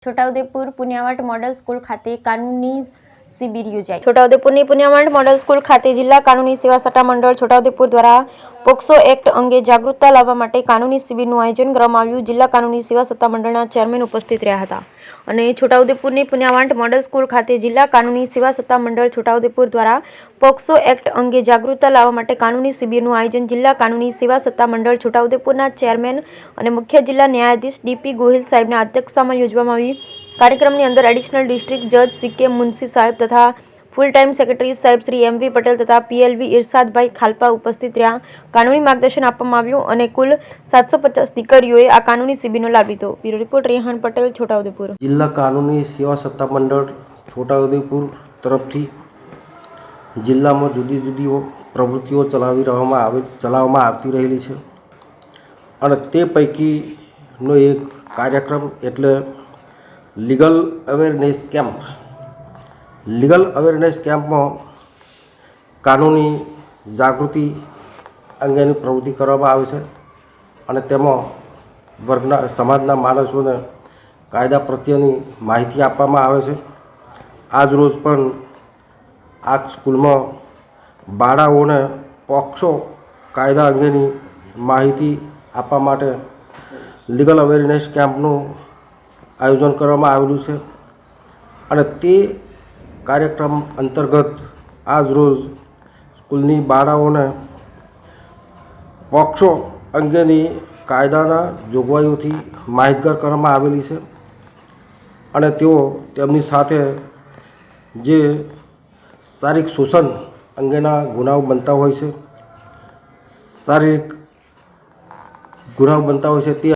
Chhota Udepur પુન્યાવાટ model school ખાતે કાનૂની શિબિર યોજાઈ। છોટાઉદેપુરની પુન્યાવાટ મોડલ સ્કૂલ ખાતે જિલ્લા કાનૂની સેવા સટ્ટામંડળ છોટાઉદેપુર દ્વારા પોક્સો એક્ટ અંગે જાગૃતતા લાવવા માટે કાનૂની શિબિરનું આયોજન કરવામાં આવ્યું। જિલ્લા કાનૂની સેવા સટ્ટામંડળના ચેરમેન ઉપસ્થિત રહ્યા હતા અને છોટાઉદેપુરની પુન્યાવાટ મોડલ સ્કૂલ ખાતે જિલ્લા કાનૂની સેવા સટ્ટામંડળ છોટાઉદેપુર દ્વારા પોક્સો એક્ટ અંગે જાગૃતતા લાવવા માટે કાનૂની શિબિરનું આયોજન જિલ્લા કાનૂની સેવા સટ્ટામંડળ છોટાઉદેપુરના ચેરમેન અને મુખ્ય જિલ્લા ન્યાયાધીશ ડી.પી. ગોહિલ સાહેબના અધ્યક્ષતામાં યોજવામાં આવ્યું। કાર્યક્રમની અંદર એડિશનલ ડિસ્ટ્રિક્ટ જજ સી.કે. મુનશી સાહેબ તથા ફૂલ ટાઈમ સેક્રેટરી સાહેબ શ્રી એમ.વી. પટેલ તથા પી.એલ.વી. ઇરશાદભાઈ ખાલપા ઉપસ્થિત રહ્યા। કાનૂની માર્ગદર્શન આપવામાં આવ્યું અને કુલ 750 દીકરીઓએ આ કાનૂની શિબિરનો લાભ લીધો। Bureau report Rehan Patel, Chhotaudepur. જિલ્લા કાનૂની સેવા સત્તામંડળ છોટાઉદેપુર તરફથી જિલ્લામાં જુદી જુદી પ્રવૃત્તિઓ ચલાવવામાં આવતી રહેલી છે અને તે પૈકીનો એક કાર્યક્રમ એટલે legal awareness camp. Legal awareness કેમ્પમાં કાનૂની જાગૃતિ અંગેની પ્રવૃત્તિ કરવામાં આવે છે અને તેમાં સમાજના માણસોને કાયદા પ્રત્યેની માહિતી આપવામાં આવે છે। આજ રોજ પણ આ સ્કૂલમાં બાળાઓને પોક્સો કાયદા અંગેની માહિતી આપવા માટે લીગલ અવેરનેસ કેમ્પનું આયોજન કરવામાં આવેલું છે અને તે કાર્યક્રમ અંતર્ગત આજ રોજ સ્કૂલની બાળાઓને પોક્સો અંગેની કાયદાના જોગવાઈઓથી માહિતગાર કરવામાં આવેલી છે અને તેઓ તેમની સાથે જે શારીરિક શોષણ અંગેના ગુનાઓ બનતા હોય છે તે